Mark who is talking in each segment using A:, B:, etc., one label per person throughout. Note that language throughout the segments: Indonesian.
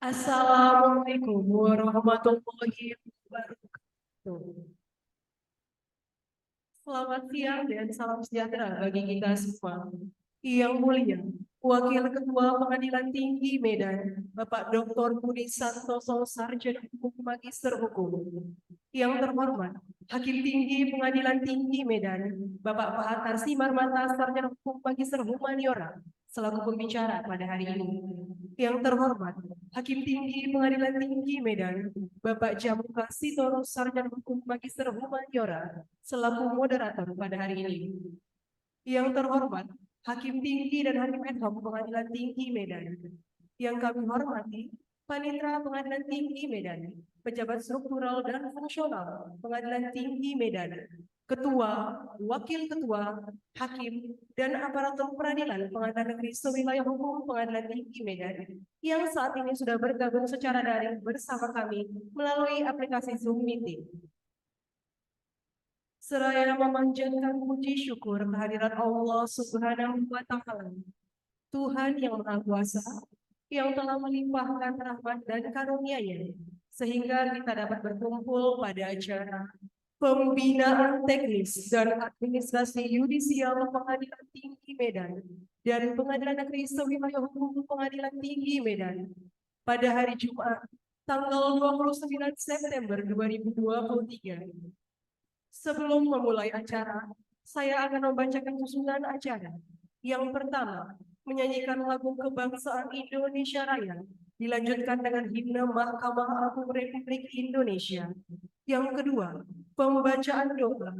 A: Assalamualaikum warahmatullahi wabarakatuh. Selamat siang dan salam sejahtera bagi kita semua. Yang mulia, Wakil Ketua Pengadilan Tinggi Medan, Bapak Dr. Budi Santoso, Sarjana Hukum Magister Hukum. Yang terhormat, Hakim Tinggi Pengadilan Tinggi Medan, Bapak Pak Simarmata, Sarjana Hukum Magister Humaniora, selaku pembicara pada hari ini. Yang terhormat, Hakim Tinggi Pengadilan Tinggi Medan, Bapak Jamuka Sitorus, Sarjana Hukum Magister Humaniora, selaku moderator pada hari ini. Yang terhormat, Hakim Tinggi dan Hakim Ad hoc Pengadilan Tinggi Medan. Yang kami hormati, Panitra Pengadilan Tinggi Medan, pejabat struktural dan fungsional Pengadilan Tinggi Medan, Ketua, Wakil Ketua, Hakim, dan aparatur peradilan Pengadilan Negeri Sewilayah Hukum Pengadilan Tinggi Medan yang saat ini sudah bergabung secara daring bersama kami melalui aplikasi Zoom Meeting. Seraya memanjatkan puji syukur kehadirat Allah Subhanahu wa Ta'ala, Tuhan yang Maha Kuasa, yang telah melimpahkan rahmat dan karunia-Nya sehingga kita dapat berkumpul pada acara Pembinaan Teknis dan Administrasi Yudisial Pengadilan Tinggi Medan dan Pengadilan Negeri Sewilayah Hukum Pengadilan Tinggi Medan pada hari Jumat tanggal 29 September 2023. Sebelum memulai acara, saya akan membacakan susunan acara. Yang pertama, menyanyikan lagu kebangsaan Indonesia Raya, dilanjutkan dengan himne Mahkamah Agung Republik Indonesia. Yang kedua, pembacaan doa.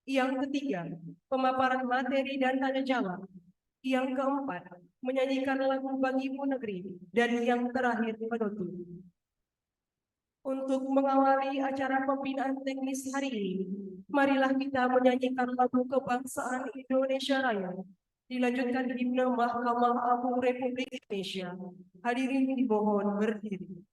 A: Yang ketiga, pemaparan materi dan tanya jawab. Yang keempat, menyanyikan lagu Bagimu Negeri. Dan yang terakhir, penutup. Untuk mengawali acara pembinaan teknis hari ini, marilah kita menyanyikan lagu kebangsaan Indonesia Raya, dilanjutkan himne Mahkamah Agung Republik Indonesia. Hadirin dimohon berdiri.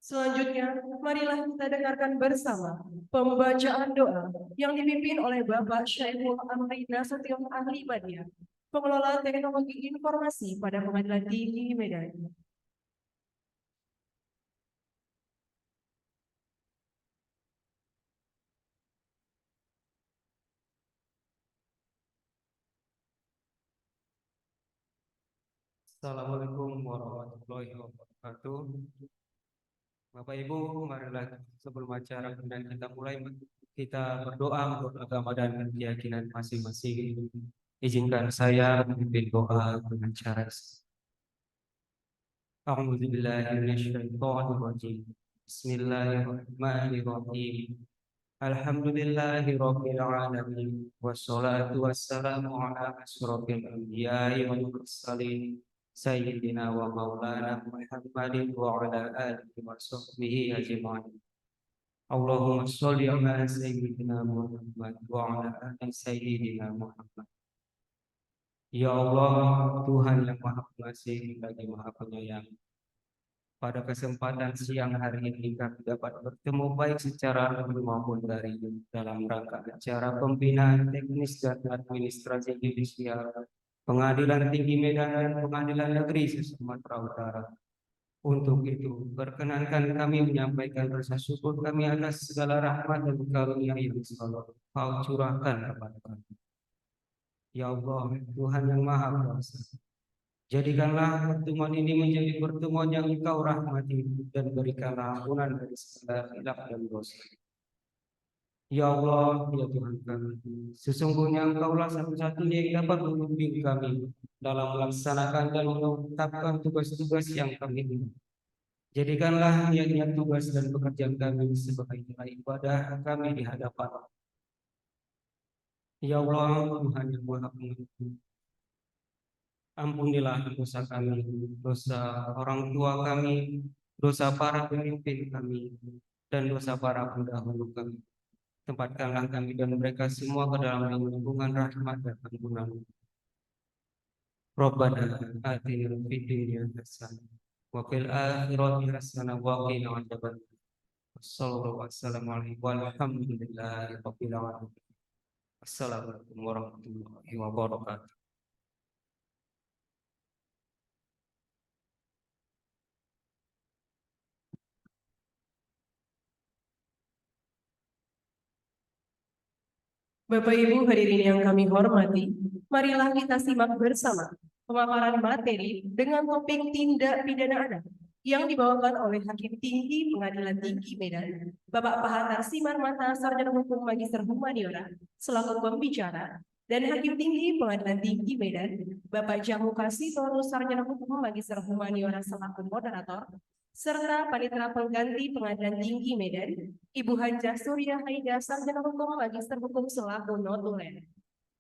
A: Selanjutnya, marilah kita dengarkan bersama pembacaan doa yang dipimpin oleh Bapak Syaiful Amri Nasution Ahli Media, Pengelola Teknologi Informasi pada Pengadilan Tinggi Medan.
B: Assalamualaikum warahmatullahi wabarakatuh. Bapak Ibu, marilah sebelum acara dan kita mulai, kita berdoa menurut agama dan keyakinan masing-masing. Izinkan saya memimpin doa dengan cara A'udzubillahiminasyaitonirrajim. Bismillahirrahmanirrahim. Alhamdulillahirabbil alamin wassalatu wassalamu ala asyrofil anbiya'i wal mursalin sayyidina wa maulana Muhammadin wa ala alihi wa sahbihi ajma'in. Allahumma sholli ala sayyidina Muhammad wa ala ali sayyidina Muhammad. Ya Allah, Tuhan yang Maha Pengasih lagi Maha Penyayang. Pada kesempatan siang hari ini kami dapat bertemu baik secara langsung maupun dari dalam rangka acara pembinaan teknis dan administrasi judisial Pengadilan Tinggi Medan dan Pengadilan Negeri Sumatera Utara. Untuk itu, perkenankan kami menyampaikan rasa syukur kami atas segala rahmat dan karunia yang selalu Kau curahkan kepada kami. Ya Allah, Tuhan yang Maha Kuasa, jadikanlah pertemuan ini menjadi pertemuan yang Engkau rahmati dan berikanlah ampunan dari segala khilaf dan dosa. Ya Allah, ya Tuhan kami, sesungguhnya Engkaulah satu-satunya yang dapat membimbing kami dalam melaksanakan dan menetapkan tugas-tugas yang kami miliki. Jadikanlah niat-niat tugas dan pekerjaan kami sebagai nilai ibadah kami di hadapan. Ya Allah, Tuhan yang Maha Pengampun, ampunilah dosa kami, dosa orang tua kami, dosa para pemimpin kami, dan dosa para pendahulu kami. Tempatkanlah kami dan mereka semua ke dalam lingkungan rahmat dan ampunan. Rabbana atina fid dunya hasanah wa fil akhirati hasanah wa qina adzabannar. Wassalamualaikum warahmatullahi wabarakatuh. Assalamualaikum warahmatullahi wabarakatuh.
A: Bapak Ibu hadirin yang kami hormati, marilah kita simak bersama pemaparan materi dengan topik tindak pidana anak yang dibawakan oleh Hakim Tinggi Pengadilan Tinggi Medan, Bapak Pahatar Simarmata Sarjana Hukum Magister Humaniora selaku pembicara, dan Hakim Tinggi Pengadilan Tinggi Medan, Bapak Jamu Kasito Sarjana Hukum Magister Humaniora selaku moderator, serta Panitera Pengganti Pengadilan Tinggi Medan, Ibu Hajah Surya Haida Sarjana Hukum Magister Hukum selaku notulen.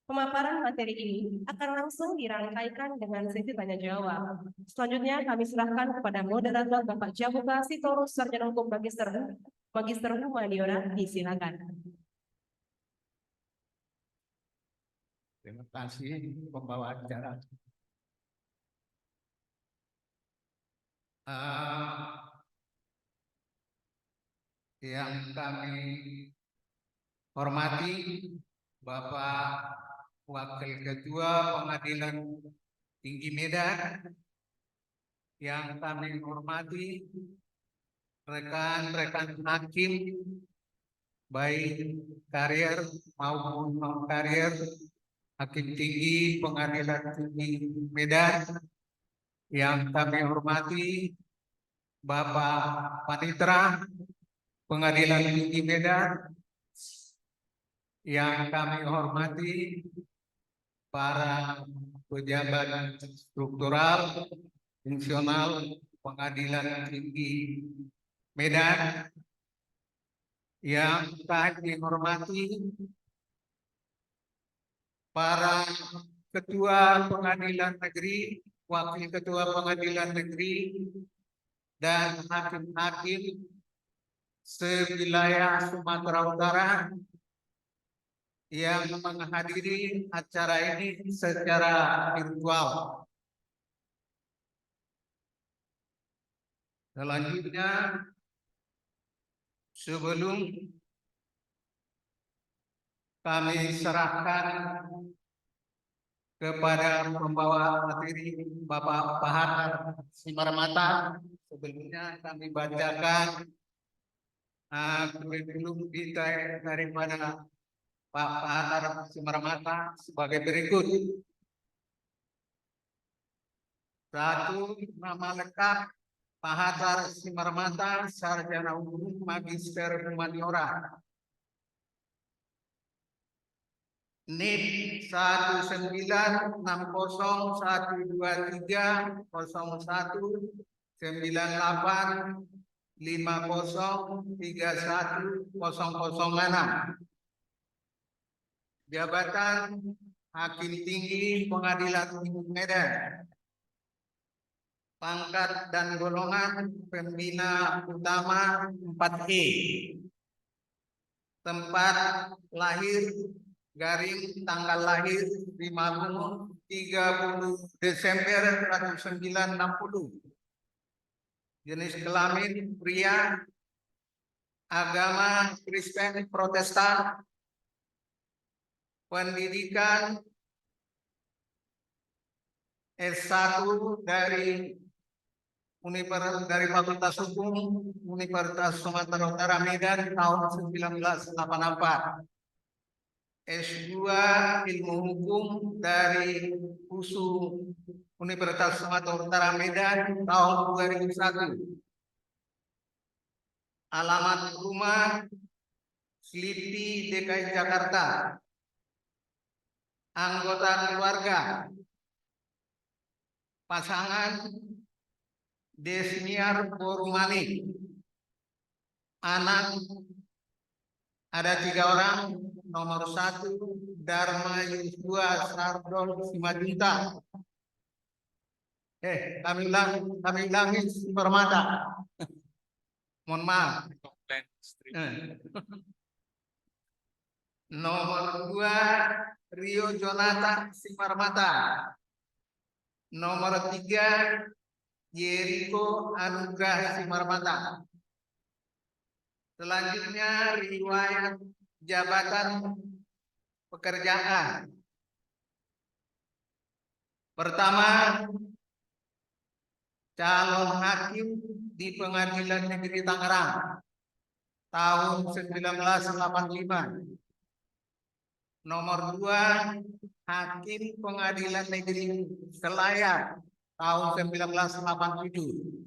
A: Pemaparan materi ini akan langsung dirangkaikan dengan sesi tanya jawab. Selanjutnya kami serahkan kepada moderator Bapak Jamuka Sitorus Sarjana Hukum Magister Humaniora. Disilakan.
C: Terima kasih pembawa acara. Yang kami hormati Bapak Wakil Ketua Pengadilan Tinggi Medan, yang kami hormati rekan-rekan hakim baik karier maupun non karier Hakim Tinggi Pengadilan Tinggi Medan, yang kami hormati Bapak Panitera Pengadilan Tinggi Medan, yang kami hormati para pejabat struktural fungsional Pengadilan Tinggi Medan, yang kami hormati para ketua pengadilan negeri, wakil ketua pengadilan negeri, dan hakim-hakim sewilayah Sumatera Utara yang menghadiri acara ini secara virtual. Selanjutnya Sebelum kami serahkan kepada pembawa materi Bapak Bahar Simarmata, sebelumnya kami bacakan kurikulum kita daripada Pak Bahar Simarmata sebagai berikut. 1. Nama lengkap Pak Bahar Simarmata, Sarjana Hukum, Magister Humaniora. NIP 11960230850313106. Jabatan Hakim Tinggi Pengadilan Tinggi Medan. Pangkat dan golongan pembina utama 4E. Tempat lahir garing tanggal lahir Temanggung 30 Desember 1960. Jenis kelamin pria, agama Kristen Protestan, pendidikan S1 dari Fakultas Hukum Universitas Sumatera Utara Medan tahun 1984. S2 Ilmu Hukum dari USU Universitas Sumatera Utara Medan tahun 2001. Alamat rumah Selipi, DKI Jakarta. Anggota keluarga pasangan Desniar Borumani. Anak ada 3 orang. Nomor 1 Dharma Yusua Sardol Simadinta. Kami ulangi Simarmata. Mohon maaf. Nomor 2 Rio Jonathan Simarmata. Nomor 3 Yeriko Anugrah Simarmata. Selanjutnya riwayat jabatan pekerjaan. Pertama, calon hakim di Pengadilan Negeri Tangerang tahun 1985. Nomor 2, hakim Pengadilan Negeri Selayar tahun 1987.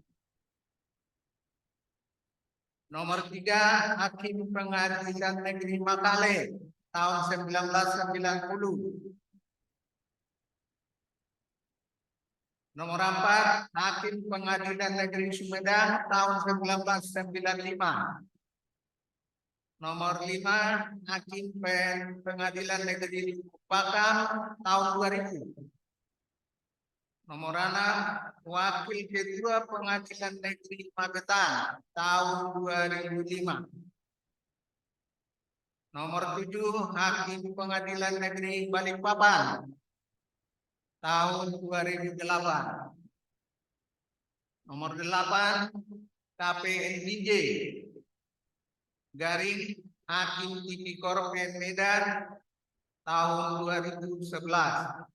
C: Nomor 3, hakim Pengadilan Negeri Makale tahun 1990. Nomor 4, hakim Pengadilan Negeri Sumedang tahun 1995. Nomor 5, hakim Pengadilan Negeri Pakam tahun 2000. Nomor 6, wakil ketua Pengadilan Negeri Magetan tahun 2005. Nomor 7, hakim Pengadilan Negeri Balikpapan tahun 2008. Nomor 8, KPNJ garing hakim Tipikor Medan tahun 2011.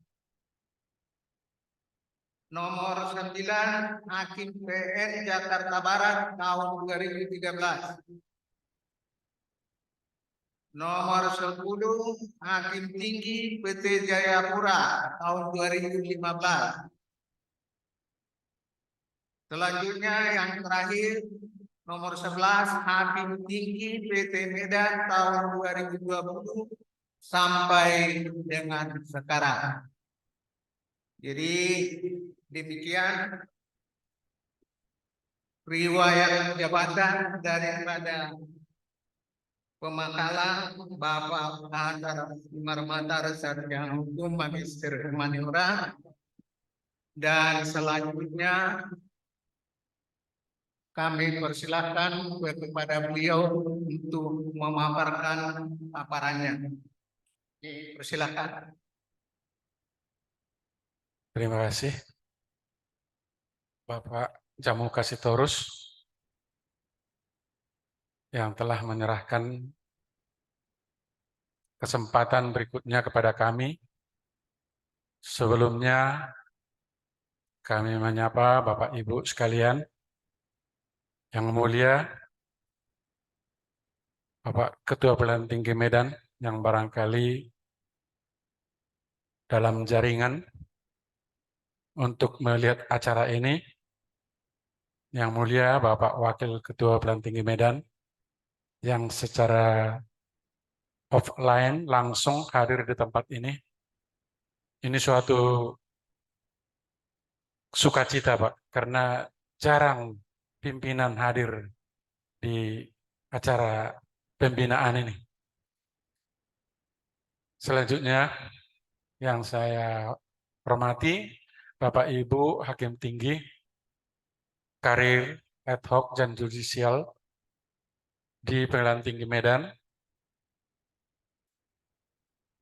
C: Nomor 9, hakim PN Jakarta Barat tahun 2013. Nomor 10, hakim tinggi PT Jayapura tahun 2015. Selanjutnya yang terakhir, nomor 11, hakim tinggi PT Medan tahun 2020 sampai dengan sekarang. Jadi demikian riwayat jabatan daripada pemakalan Bapak Bahar Simarmata, Sarjana Hukum, Magister Humaniora, dan selanjutnya kami persilahkan kepada beliau untuk memaparkan paparannya. Persilahkan.
D: Terima kasih, Bapak Jamil Kasitorus. yang telah menyerahkan kesempatan berikutnya kepada kami. Sebelumnya kami menyapa Bapak Ibu sekalian yang mulia, Bapak Ketua Pengadilan Tinggi Medan yang barangkali dalam jaringan untuk melihat acara ini, yang mulia Bapak Wakil Ketua Pengadilan Tinggi Medan yang secara offline langsung hadir di tempat ini. Ini suatu sukacita, Pak, karena jarang pimpinan hadir di acara pembinaan ini. Selanjutnya yang saya hormati Bapak Ibu Hakim Tinggi, karir ad hoc dan judicial di Pengadilan Tinggi Medan,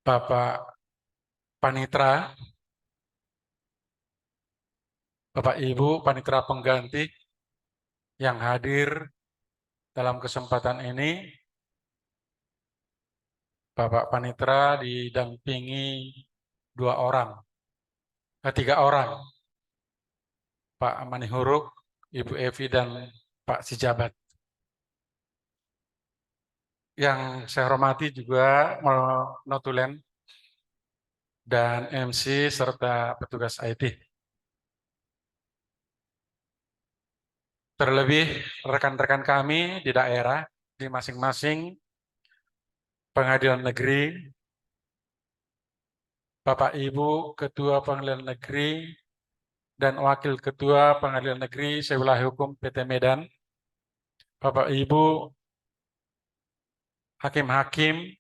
D: Bapak Panitra, Bapak Ibu Panitra pengganti yang hadir dalam kesempatan ini. Bapak Panitra didampingi 3 orang, Pak Manihuruk, Ibu Evi, dan Pak Sijabat. Yang saya hormati juga notulen dan MC serta petugas IT. Terlebih rekan-rekan kami di daerah, di masing-masing pengadilan negeri, Bapak Ibu Ketua Pengadilan Negeri dan Wakil Ketua Pengadilan Negeri Sewilayah Hukum PT Medan, Bapak Ibu Hakim-hakim,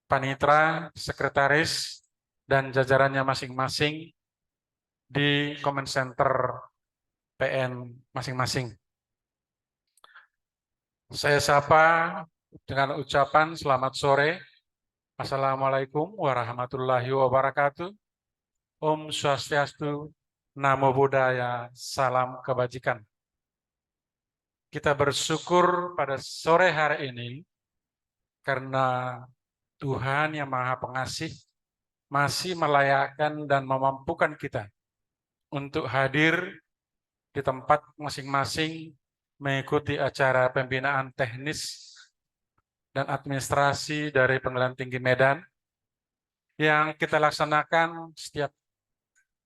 D: panitra, sekretaris, dan jajarannya masing-masing di Comment Center PN masing-masing. Saya sapa dengan ucapan selamat sore. Assalamualaikum warahmatullahi wabarakatuh. Om Swastiastu, Namo Buddhaya, salam kebajikan. Kita bersyukur pada sore hari ini karena Tuhan yang Maha Pengasih masih melayakkan dan memampukan kita untuk hadir di tempat masing-masing mengikuti acara pembinaan teknis dan administrasi dari Pengadilan Tinggi Medan yang kita laksanakan setiap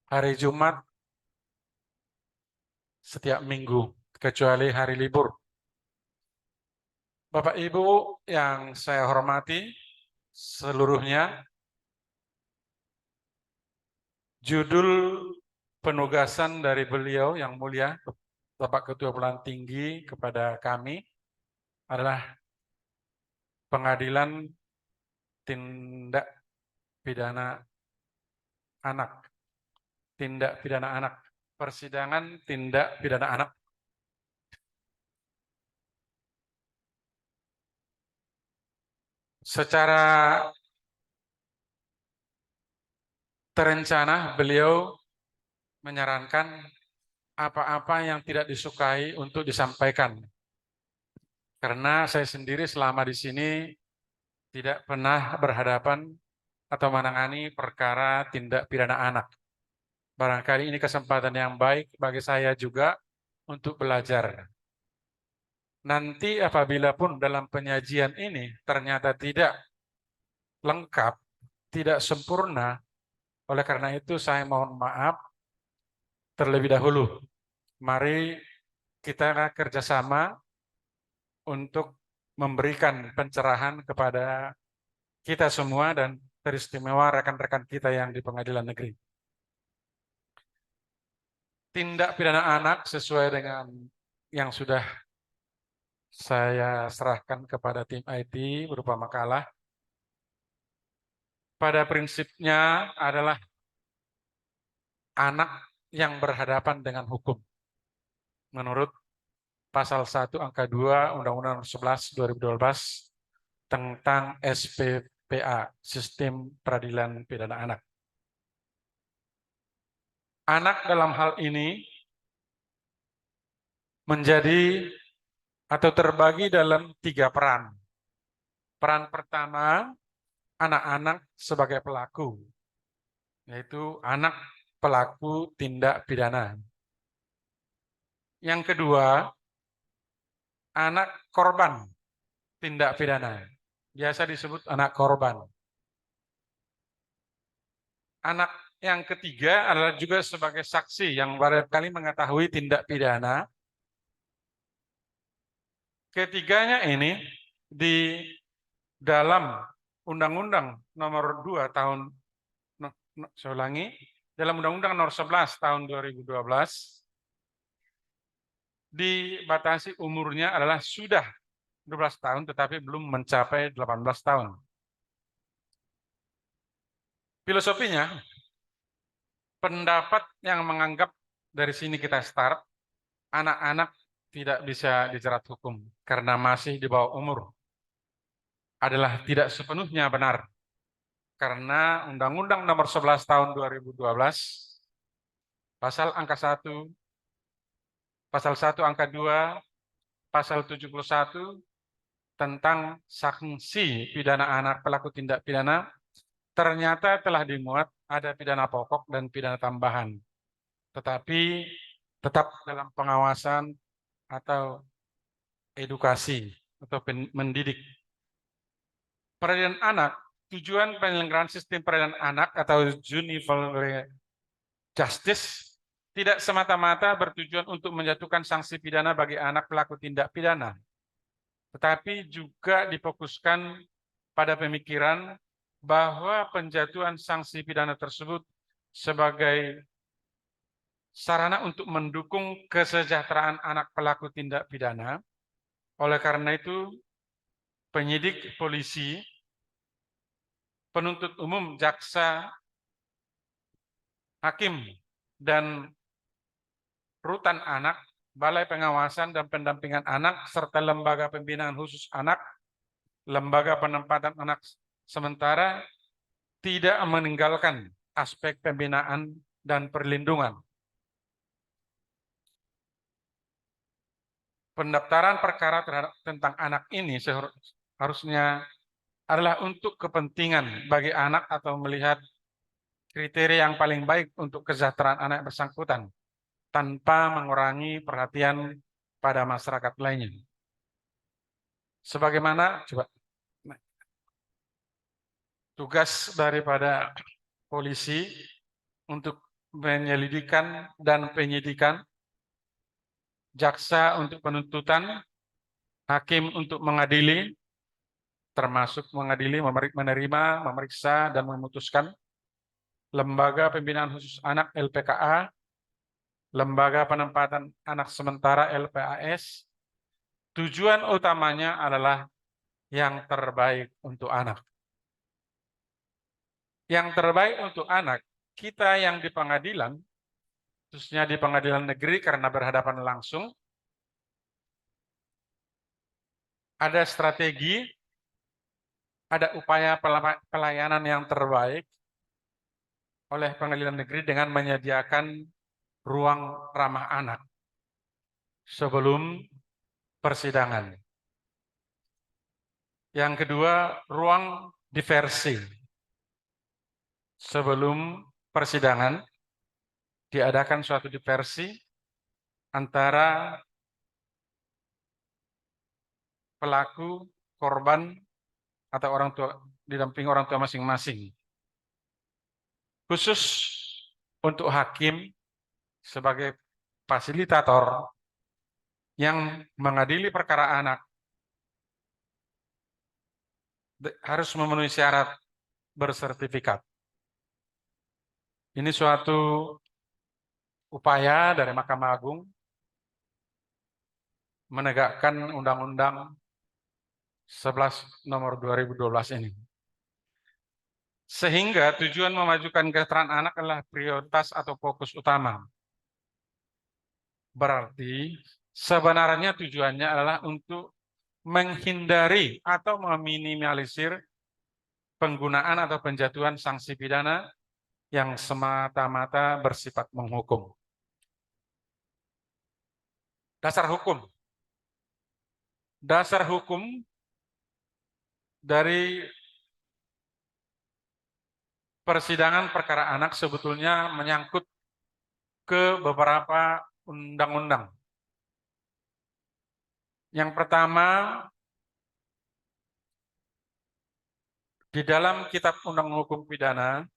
D: hari Jumat, setiap minggu, kecuali hari libur. Bapak Ibu yang saya hormati seluruhnya, judul penugasan dari beliau yang mulia, Bapak Ketua Pengadilan Tinggi kepada kami adalah Pengadilan Tindak Pidana Anak. Tindak Pidana Anak. Persidangan Tindak Pidana Anak. Secara terencana beliau menyarankan apa-apa yang tidak disukai untuk disampaikan. Karena saya sendiri selama di sini tidak pernah berhadapan atau menangani perkara tindak pidana anak. Barangkali ini kesempatan yang baik bagi saya juga untuk belajar. Nanti apabila pun dalam penyajian ini ternyata tidak lengkap, tidak sempurna, oleh karena itu saya mohon maaf terlebih dahulu. Mari kita kerjasama untuk memberikan pencerahan kepada kita semua dan teristimewa rekan-rekan kita yang di pengadilan negeri. Tindak pidana anak sesuai dengan yang sudah saya serahkan kepada tim IT berupa makalah. Pada prinsipnya adalah anak yang berhadapan dengan hukum. Menurut Pasal 1 Angka 2 Undang-Undang 11 2012 tentang SPPA, Sistem Peradilan Pidana Anak. Anak dalam hal ini menjadi atau terbagi dalam 3 peran. Peran pertama, anak-anak sebagai pelaku, yaitu anak pelaku tindak pidana. Yang kedua, anak korban tindak pidana, biasa disebut anak korban. Anak yang ketiga adalah juga sebagai saksi yang barangkali mengetahui tindak pidana. Ketiganya ini di dalam Undang-Undang Nomor 2 tahun, saya ulangi, dalam Undang-Undang Nomor 11 tahun 2012 dibatasi umurnya adalah sudah 12 tahun tetapi belum mencapai 18 tahun. Filosofinya, pendapat yang menganggap dari sini kita start, anak-anak tidak bisa dijerat hukum karena masih di bawah umur, adalah tidak sepenuhnya benar. Karena Undang-Undang Nomor 11 tahun 2012, pasal angka 1, pasal 1 angka 2, pasal 71 tentang sanksi pidana anak pelaku tindak pidana ternyata telah dimuat ada pidana pokok dan pidana tambahan. Tetapi tetap dalam pengawasan atau edukasi atau mendidik. Peradilan anak, tujuan penyelenggaraan sistem peradilan anak atau juvenile justice tidak semata-mata bertujuan untuk menjatuhkan sanksi pidana bagi anak pelaku tindak pidana, tetapi juga difokuskan pada pemikiran bahwa penjatuhan sanksi pidana tersebut sebagai sarana untuk mendukung kesejahteraan anak pelaku tindak pidana. Oleh karena itu, penyidik, polisi, penuntut umum, jaksa, hakim, dan rutan anak, balai pengawasan dan pendampingan anak, serta lembaga pembinaan khusus anak, lembaga penempatan anak sementara, tidak meninggalkan aspek pembinaan dan perlindungan. Pendaftaran perkara tentang anak ini seharusnya adalah untuk kepentingan bagi anak atau melihat kriteria yang paling baik untuk kesejahteraan anak bersangkutan tanpa mengurangi perhatian pada masyarakat lainnya. Sebagaimana tugas daripada polisi untuk penyelidikan dan penyidikan, jaksa untuk penuntutan, hakim untuk mengadili, termasuk mengadili, menerima, memeriksa, dan memutuskan, lembaga pembinaan khusus anak LPKA, lembaga penempatan anak sementara LPAS, tujuan utamanya adalah yang terbaik untuk anak. Yang terbaik untuk anak, kita yang di pengadilan, khususnya di pengadilan negeri karena berhadapan langsung, ada strategi, ada upaya pelayanan yang terbaik oleh pengadilan negeri dengan menyediakan ruang ramah anak sebelum persidangan. Yang kedua, ruang diversi. Sebelum persidangan, diadakan suatu diversi antara pelaku, korban, atau orang tua, didampingi orang tua masing-masing. Khusus untuk hakim sebagai fasilitator yang mengadili perkara anak harus memenuhi syarat bersertifikat. Ini suatu upaya dari Mahkamah Agung menegakkan Undang-Undang 11 nomor 2012 ini. Sehingga tujuan memajukan kesejahteraan anak adalah prioritas atau fokus utama. Berarti sebenarnya tujuannya adalah untuk menghindari atau meminimalisir penggunaan atau penjatuhan sanksi pidana yang semata-mata bersifat menghukum. Dasar hukum. dasar hukum dari persidangan perkara anak sebetulnya menyangkut ke beberapa undang-undang. Yang pertama, di dalam Kitab Undang Hukum Pidana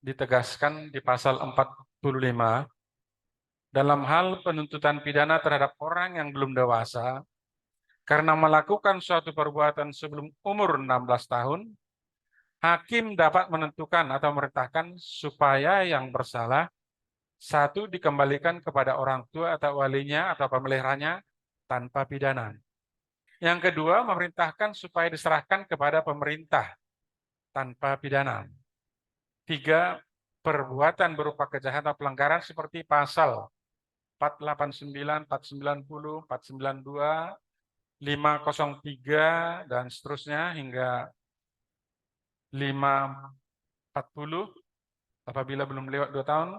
D: ditegaskan di pasal 45 dalam hal penuntutan pidana terhadap orang yang belum dewasa karena melakukan suatu perbuatan sebelum umur 16 tahun, hakim dapat menentukan atau memerintahkan supaya yang bersalah satu dikembalikan kepada orang tua atau walinya atau pemeliharanya tanpa pidana. Yang kedua, memerintahkan supaya diserahkan kepada pemerintah tanpa pidana. Tiga, perbuatan berupa kejahatan atau pelanggaran seperti pasal 489, 490, 492, 503, dan seterusnya hingga 540 apabila belum lewat 2 tahun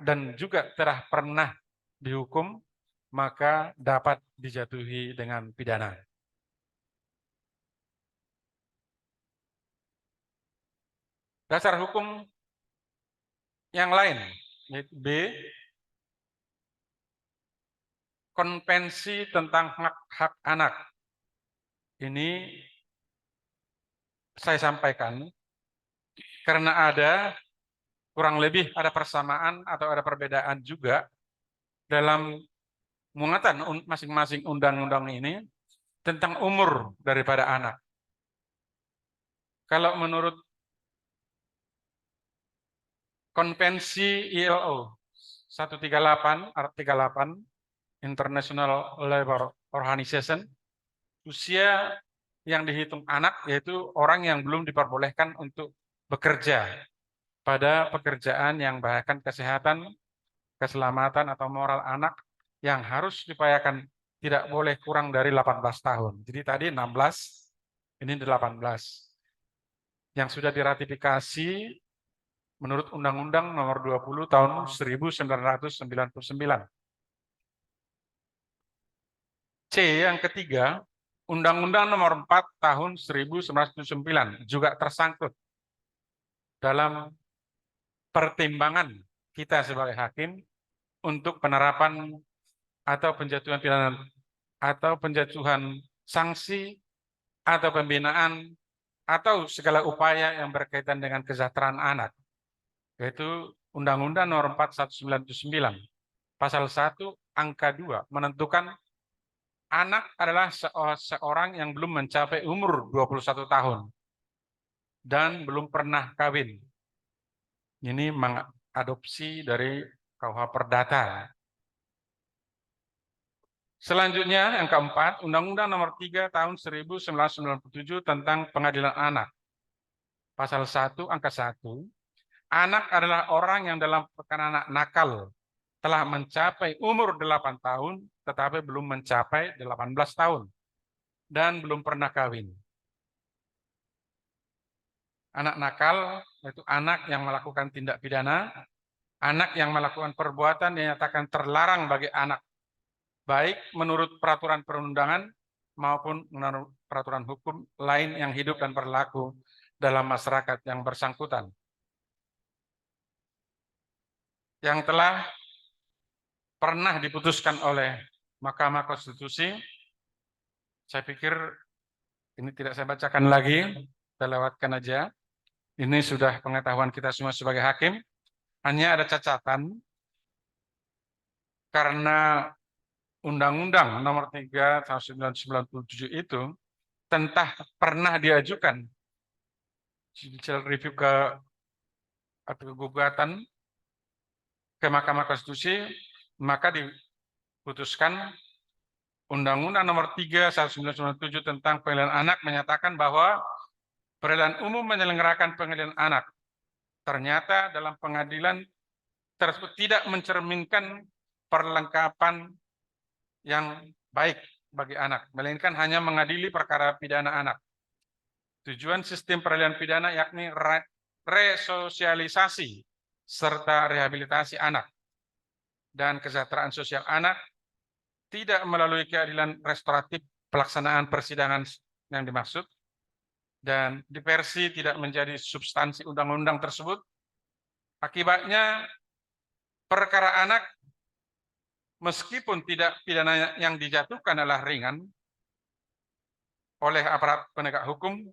D: dan juga telah pernah dihukum, maka dapat dijatuhi dengan pidana. Dasar hukum yang lain, yaitu B, Konvensi tentang hak-hak anak. Ini saya sampaikan karena kurang lebih ada persamaan atau ada perbedaan juga dalam muatan masing-masing undang-undang ini tentang umur daripada anak. Kalau menurut Konvensi ILO 138, Art 38, International Labour Organization, usia yang dihitung anak yaitu orang yang belum diperbolehkan untuk bekerja pada pekerjaan yang membahayakan kesehatan, keselamatan, atau moral anak yang harus diupayakan tidak boleh kurang dari 18 tahun. Jadi tadi 16, ini 18. Yang sudah diratifikasi menurut Undang-Undang Nomor 20 Tahun 1999. C yang ketiga, Undang-Undang Nomor 4 Tahun 1979 juga tersangkut dalam pertimbangan kita sebagai hakim untuk penerapan atau penjatuhan pidana atau penjatuhan sanksi atau pembinaan atau segala upaya yang berkaitan dengan kesejahteraan anak, yaitu Undang-Undang Nomor 4 1979 Pasal 1 Angka 2 menentukan anak adalah seorang yang belum mencapai umur 21 tahun dan belum pernah kawin. Ini mengadopsi dari KUH Perdata. Selanjutnya yang keempat, Undang-Undang Nomor 3 Tahun 1997 tentang Pengadilan Anak. Pasal 1 Angka 1, anak adalah orang yang dalam perkara anak nakal telah mencapai umur 8 tahun tetapi belum mencapai 18 tahun dan belum pernah kawin. Anak nakal yaitu anak yang melakukan tindak pidana, anak yang melakukan perbuatan yang dinyatakan terlarang bagi anak, baik menurut peraturan perundangan maupun menurut peraturan hukum lain yang hidup dan berlaku dalam masyarakat yang bersangkutan. Yang telah pernah diputuskan oleh Mahkamah Konstitusi, saya pikir ini tidak saya bacakan lagi, kita lewatkan aja. Ini sudah pengetahuan kita semua sebagai hakim. Hanya ada catatan, karena Undang-Undang Nomor 3 Tahun 1997 itu pernah diajukan judicial review atau gugatan ke Mahkamah Konstitusi, maka diputuskan Undang-Undang Nomor 3 1997 tentang Perlindungan Anak menyatakan bahwa peradilan umum menyelenggarakan perlindungan anak. Ternyata dalam pengadilan tersebut tidak mencerminkan perlengkapan yang baik bagi anak, melainkan hanya mengadili perkara pidana anak. Tujuan sistem peradilan pidana yakni resosialisasi serta rehabilitasi anak dan kesejahteraan sosial anak tidak melalui keadilan restoratif pelaksanaan persidangan yang dimaksud, dan diversi tidak menjadi substansi undang-undang tersebut. Akibatnya perkara anak meskipun tidak pidana yang dijatuhkan adalah ringan oleh aparat penegak hukum,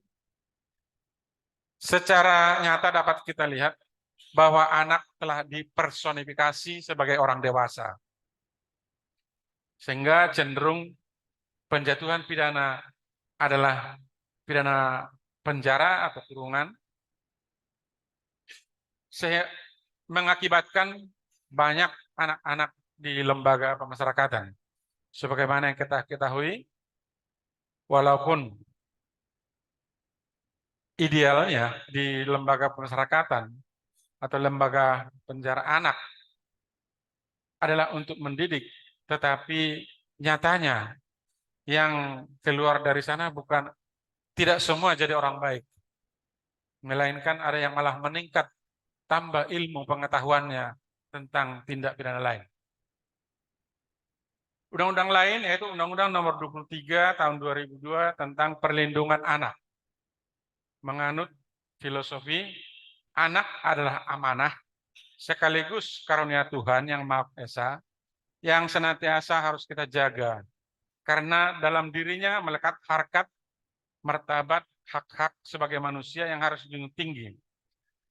D: secara nyata dapat kita lihat bahwa anak telah dipersonifikasi sebagai orang dewasa. Sehingga cenderung penjatuhan pidana adalah pidana penjara atau kurungan, mengakibatkan banyak anak-anak di lembaga pemasyarakatan. Sebagaimana yang kita ketahui, walaupun idealnya di lembaga pemasyarakatan atau lembaga penjara anak adalah untuk mendidik, tetapi nyatanya yang keluar dari sana bukan, tidak semua jadi orang baik, melainkan ada yang malah meningkat, tambah ilmu pengetahuannya tentang tindak pidana lain. Undang-undang lain yaitu Undang-Undang Nomor 23 Tahun 2002 tentang Perlindungan Anak. Menganut filosofi anak adalah amanah sekaligus karunia Tuhan yang Maha Esa yang senantiasa harus kita jaga karena dalam dirinya melekat harkat, martabat, hak-hak sebagai manusia yang harus dijunjung tinggi.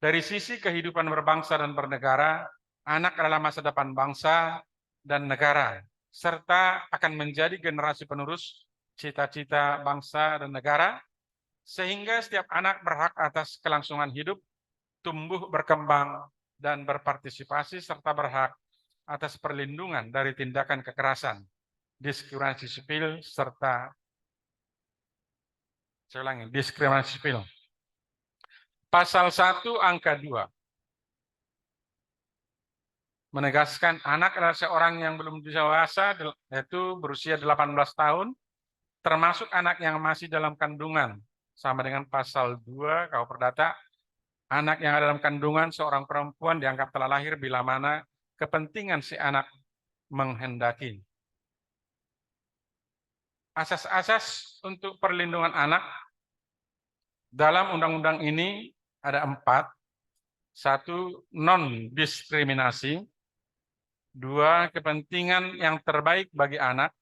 D: Dari sisi kehidupan berbangsa dan bernegara, anak adalah masa depan bangsa dan negara, serta akan menjadi generasi penerus cita-cita bangsa dan negara, sehingga setiap anak berhak atas kelangsungan hidup, tumbuh berkembang, dan berpartisipasi, serta berhak atas perlindungan dari tindakan kekerasan, diskriminasi sipil, serta diskriminasi sipil. Pasal 1 angka 2 menegaskan anak adalah seorang yang belum dewasa, yaitu berusia 18 tahun, termasuk anak yang masih dalam kandungan. Sama dengan pasal 2 KUH Perdata, anak yang ada dalam kandungan seorang perempuan dianggap telah lahir bila mana kepentingan si anak menghendaki. Asas-asas untuk perlindungan anak dalam undang-undang ini ada 4. 1. Non-diskriminasi. 2. Kepentingan yang terbaik bagi anak.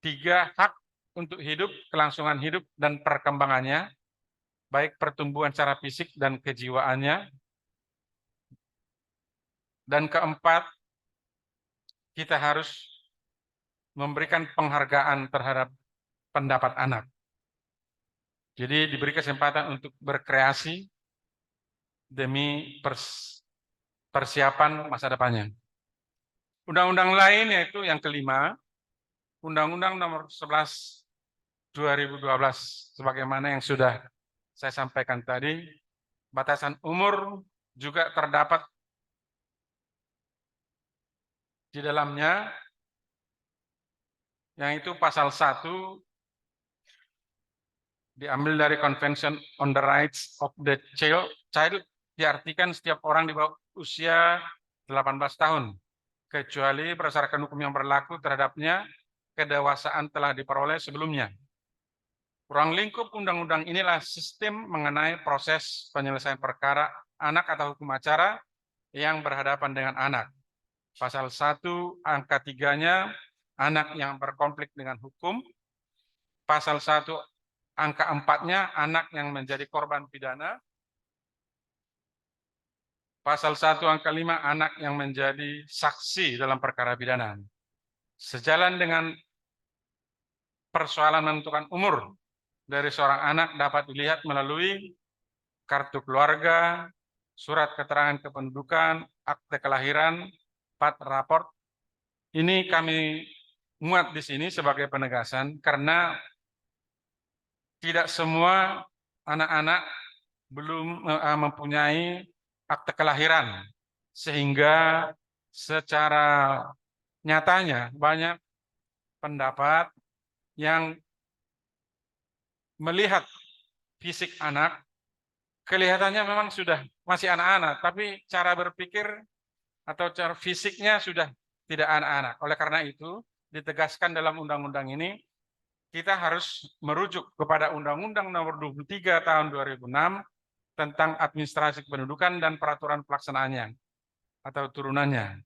D: 3. Hak untuk hidup, kelangsungan hidup, dan perkembangannya, baik pertumbuhan secara fisik dan kejiwaannya. Dan keempat, kita harus memberikan penghargaan terhadap pendapat anak. Jadi diberi kesempatan untuk berkreasi demi persiapan masa depannya. Undang-undang lain yaitu yang kelima, Undang-Undang Nomor 11 2012, sebagaimana yang sudah saya sampaikan tadi, batasan umur juga terdapat di dalamnya, yang itu pasal 1 diambil dari Convention on the Rights of the Child, diartikan setiap orang di bawah usia 18 tahun, kecuali berdasarkan hukum yang berlaku terhadapnya, kedewasaan telah diperoleh sebelumnya. Ruang lingkup undang-undang inilah sistem mengenai proses penyelesaian perkara anak atau hukum acara yang berhadapan dengan anak. Pasal 1 angka 3-nya, anak yang berkonflik dengan hukum. Pasal 1 angka 4-nya, anak yang menjadi korban pidana. Pasal 1 angka 5, anak yang menjadi saksi dalam perkara pidana. Sejalan dengan persoalan menentukan umur dari seorang anak dapat dilihat melalui kartu keluarga, surat keterangan kependudukan, akte kelahiran, plat raport. Ini kami muat di sini sebagai penegasan karena tidak semua anak-anak belum mempunyai akte kelahiran, sehingga secara nyatanya banyak pendapat yang melihat fisik anak, kelihatannya memang sudah masih anak-anak, tapi cara berpikir atau cara fisiknya sudah tidak anak-anak. Oleh karena itu, ditegaskan dalam undang-undang ini, kita harus merujuk kepada Undang-Undang Nomor 23 Tahun 2006 tentang administrasi kependudukan dan peraturan pelaksanaannya atau turunannya.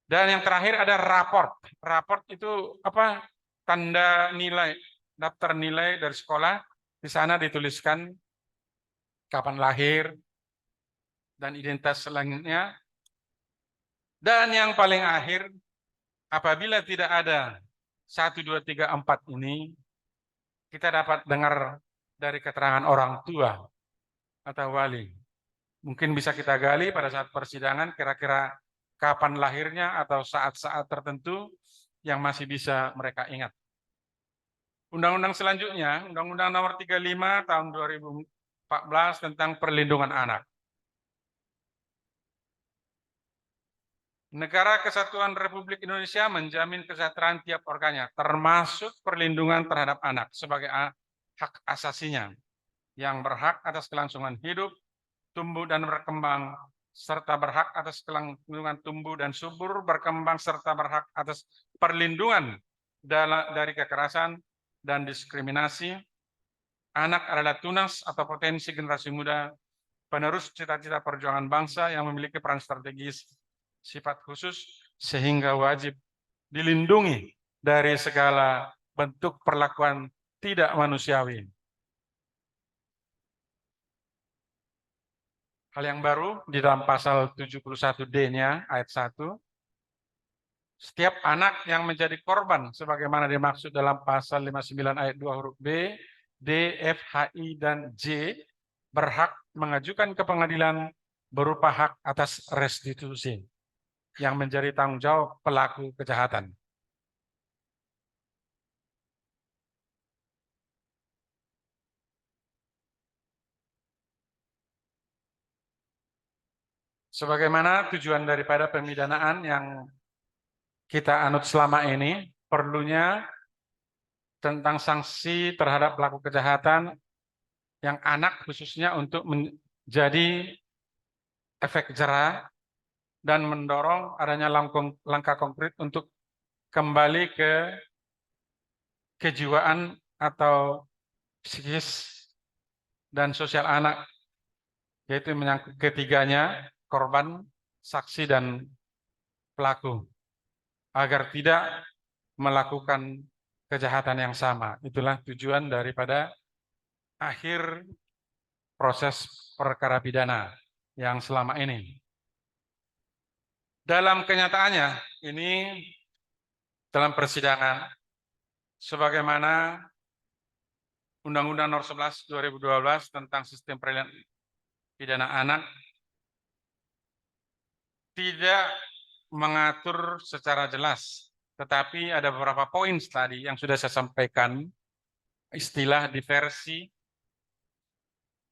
D: Dan yang terakhir ada raport. Raport itu apa? Tanda nilai, daftar nilai dari sekolah. Di sana dituliskan kapan lahir dan identitas selanjutnya. Dan yang paling akhir, apabila tidak ada 1, 2, 3, 4 ini, kita dapat dengar dari keterangan orang tua atau wali. Mungkin bisa kita gali pada saat persidangan kira-kira kapan lahirnya atau saat-saat tertentu yang masih bisa mereka ingat. Undang-undang selanjutnya, Undang-Undang Nomor 35 Tahun 2014 tentang Perlindungan Anak. Negara Kesatuan Republik Indonesia menjamin kesejahteraan tiap organnya, termasuk perlindungan terhadap anak sebagai hak asasinya, yang berhak atas kelangsungan hidup, tumbuh dan berkembang, serta berhak atas kelangsungan tumbuh dan subur, berkembang, serta berhak atas perlindungan dari kekerasan dan diskriminasi. Anak adalah tunas atau potensi generasi muda, penerus cita-cita perjuangan bangsa yang memiliki peran strategis, sifat khusus, sehingga wajib dilindungi dari segala bentuk perlakuan tidak manusiawi. Hal yang baru di dalam pasal 71D-nya ayat 1, setiap anak yang menjadi korban sebagaimana dimaksud dalam pasal 59 ayat 2 huruf B, D, F, H, I, dan J berhak mengajukan ke pengadilan berupa hak atas restitusi yang menjadi tanggung jawab pelaku kejahatan. Sebagaimana tujuan daripada pemidanaan yang kita anut selama ini, perlunya tentang sanksi terhadap pelaku kejahatan yang anak khususnya untuk menjadi efek jera dan mendorong adanya langkah konkret untuk kembali ke kejiwaan atau psikis dan sosial anak, yaitu menyangkut ketiganya, korban, saksi, dan pelaku, agar tidak melakukan kejahatan yang sama. Itulah tujuan daripada akhir proses perkara pidana yang selama ini. Dalam kenyataannya, ini dalam persidangan, sebagaimana Undang-Undang Nomor 11 2012 tentang Sistem Peradilan Pidana Anak tidak mengatur secara jelas, tetapi ada beberapa poin tadi yang sudah saya sampaikan, istilah diversi,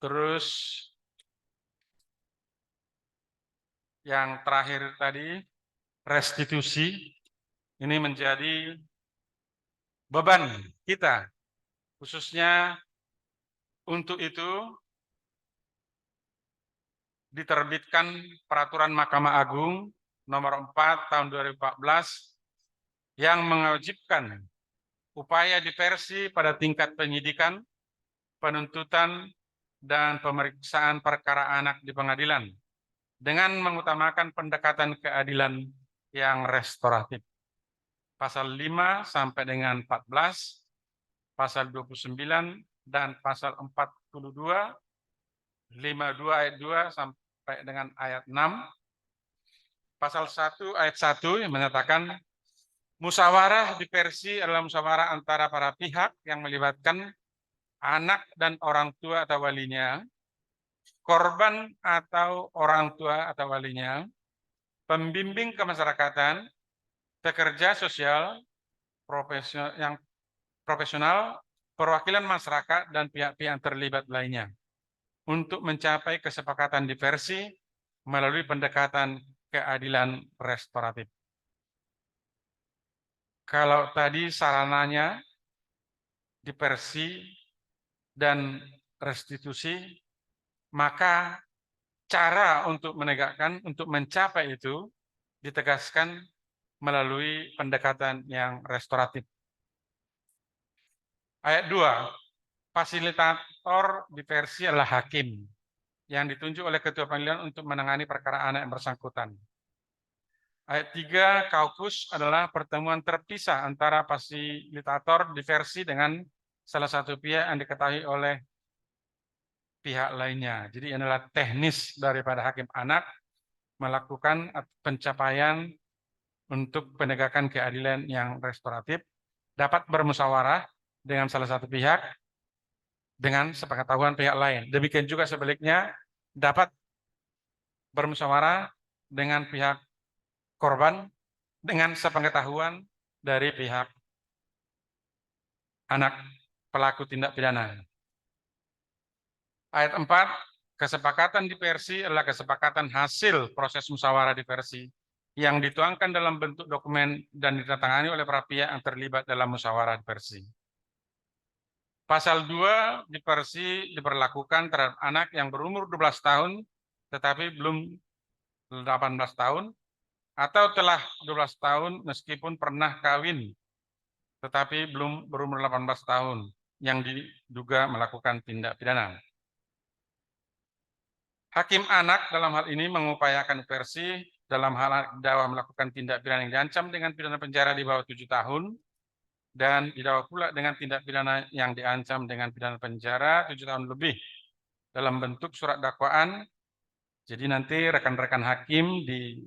D: terus yang terakhir tadi restitusi, ini menjadi beban kita, khususnya untuk itu diterbitkan Peraturan Mahkamah Agung Nomor 4 Tahun 2014 yang mewajibkan upaya diversi pada tingkat penyidikan, penuntutan, dan pemeriksaan perkara anak di pengadilan dengan mengutamakan pendekatan keadilan yang restoratif. Pasal 5 sampai dengan 14, pasal 29, dan pasal 42, 52 ayat 2 sampai dengan ayat 6. Pasal 1 ayat 1 yang menyatakan musyawarah diversi adalah musyawarah antara para pihak yang melibatkan anak dan orang tua atau walinya, korban atau orang tua atau walinya, pembimbing kemasyarakatan, pekerja sosial, profesional, perwakilan masyarakat, dan pihak-pihak yang terlibat lainnya untuk mencapai kesepakatan diversi melalui pendekatan keadilan restoratif. Kalau tadi sarananya diversi dan restitusi, maka cara untuk menegakkan, untuk mencapai itu ditegaskan melalui pendekatan yang restoratif. Ayat 2, fasilitator diversi adalah hakim yang ditunjuk oleh ketua pengadilan untuk menangani perkara anak yang bersangkutan. Ayat 3, kaukus adalah pertemuan terpisah antara fasilitator diversi dengan salah satu pihak yang diketahui oleh pihak lainnya. Jadi ini adalah teknis daripada hakim anak melakukan pencapaian untuk penegakan keadilan yang restoratif, dapat bermusyawarah dengan salah satu pihak dengan sepengetahuan pihak lain. Demikian juga sebaliknya dapat bermusyawarah dengan pihak korban dengan sepengetahuan dari pihak anak pelaku tindak pidana. Ayat 4, kesepakatan diversi adalah kesepakatan hasil proses musyawarah diversi yang dituangkan dalam bentuk dokumen dan ditandatangani oleh para pihak yang terlibat dalam musyawarah diversi. Pasal 2, diversi diberlakukan terhadap anak yang berumur 12 tahun tetapi belum 18 tahun atau telah 12 tahun meskipun pernah kawin tetapi belum berumur 18 tahun yang diduga melakukan tindak pidana. Hakim anak dalam hal ini mengupayakan diversi dalam hal didakwa melakukan tindak pidana yang diancam dengan pidana penjara di bawah 7 tahun dan didakwa pula dengan tindak pidana yang diancam dengan pidana penjara 7 tahun lebih dalam bentuk surat dakwaan. Jadi nanti rekan-rekan hakim di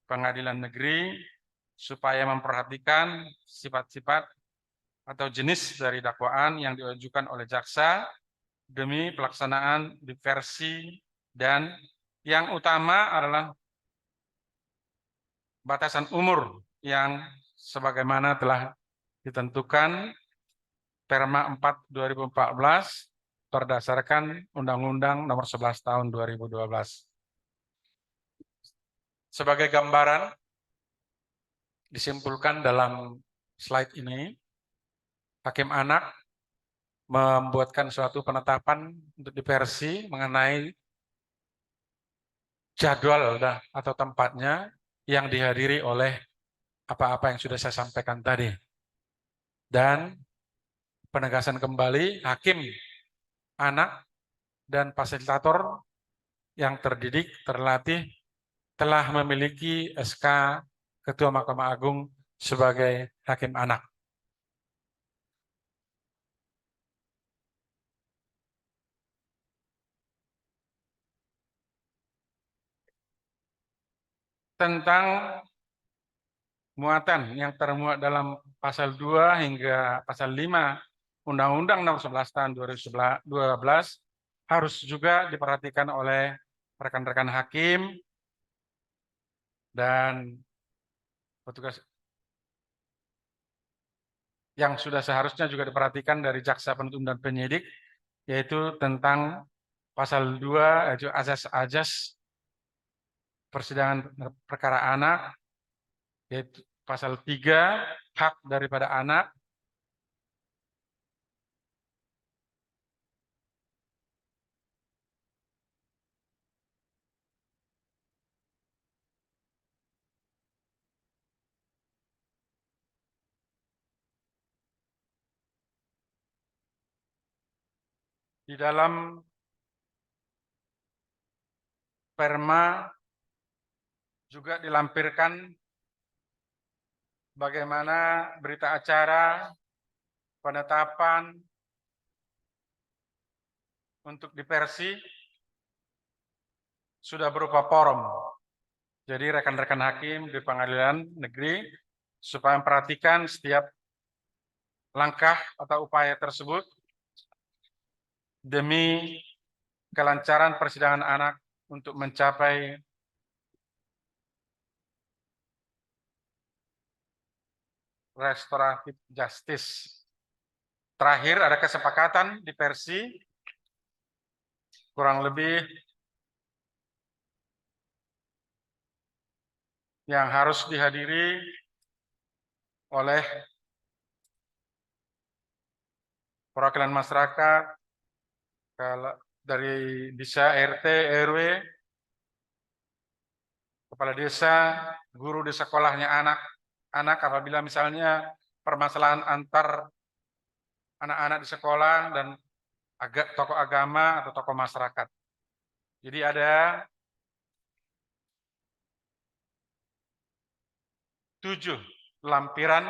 D: pengadilan negeri supaya memperhatikan sifat-sifat atau jenis dari dakwaan yang diajukan oleh jaksa demi pelaksanaan diversi, dan yang utama adalah batasan umur yang sebagaimana telah ditentukan Perma 4 2014 berdasarkan Undang-Undang Nomor 11 Tahun 2012. Sebagai gambaran disimpulkan dalam slide ini, hakim anak membuatkan suatu penetapan untuk diversi mengenai jadwal atau tempatnya yang dihadiri oleh apa-apa yang sudah saya sampaikan tadi. Dan penegasan kembali, hakim anak dan fasilitator yang terdidik, terlatih, telah memiliki SK Ketua Mahkamah Agung sebagai hakim anak. Tentang muatan yang termuat dalam pasal 2 hingga pasal 5 Undang-Undang Nomor 11 Tahun 2012 harus juga diperhatikan oleh rekan-rekan hakim dan petugas yang sudah seharusnya juga diperhatikan dari jaksa penuntut dan penyidik, yaitu tentang pasal 2 yaitu azas-azas persidangan perkara anak, yaitu pasal 3 hak daripada anak, di dalam Perma juga dilampirkan bagaimana berita acara penetapan untuk diversi sudah berupa forum. Jadi rekan-rekan hakim di pengadilan negeri supaya memperhatikan setiap langkah atau upaya tersebut demi kelancaran persidangan anak untuk mencapai restoratif justice. Terakhir ada kesepakatan diversi kurang lebih yang harus dihadiri oleh perwakilan masyarakat dari desa, RT, RW, kepala desa, guru di sekolahnya anak, anak apabila misalnya permasalahan antar anak-anak di sekolah dan tokoh agama atau tokoh masyarakat. Jadi ada 7 lampiran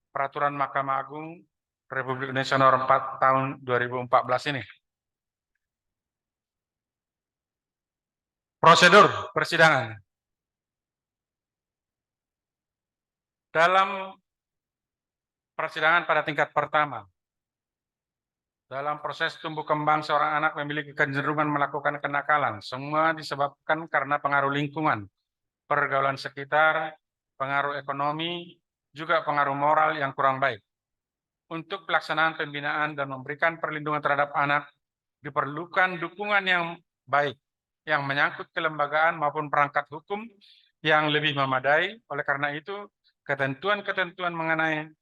D: Peraturan Mahkamah Agung Republik Indonesia Nomor 4 tahun 2014 ini. Prosedur persidangan. Dalam persidangan pada tingkat pertama, dalam proses tumbuh kembang seorang anak memiliki kecenderungan melakukan kenakalan. Semua disebabkan karena pengaruh lingkungan, pergaulan sekitar, pengaruh ekonomi, juga pengaruh moral yang kurang baik. Untuk pelaksanaan pembinaan dan memberikan perlindungan terhadap anak, diperlukan dukungan yang baik, yang menyangkut kelembagaan maupun perangkat hukum yang lebih memadai. Oleh karena itu, ketentuan-ketentuan mengenai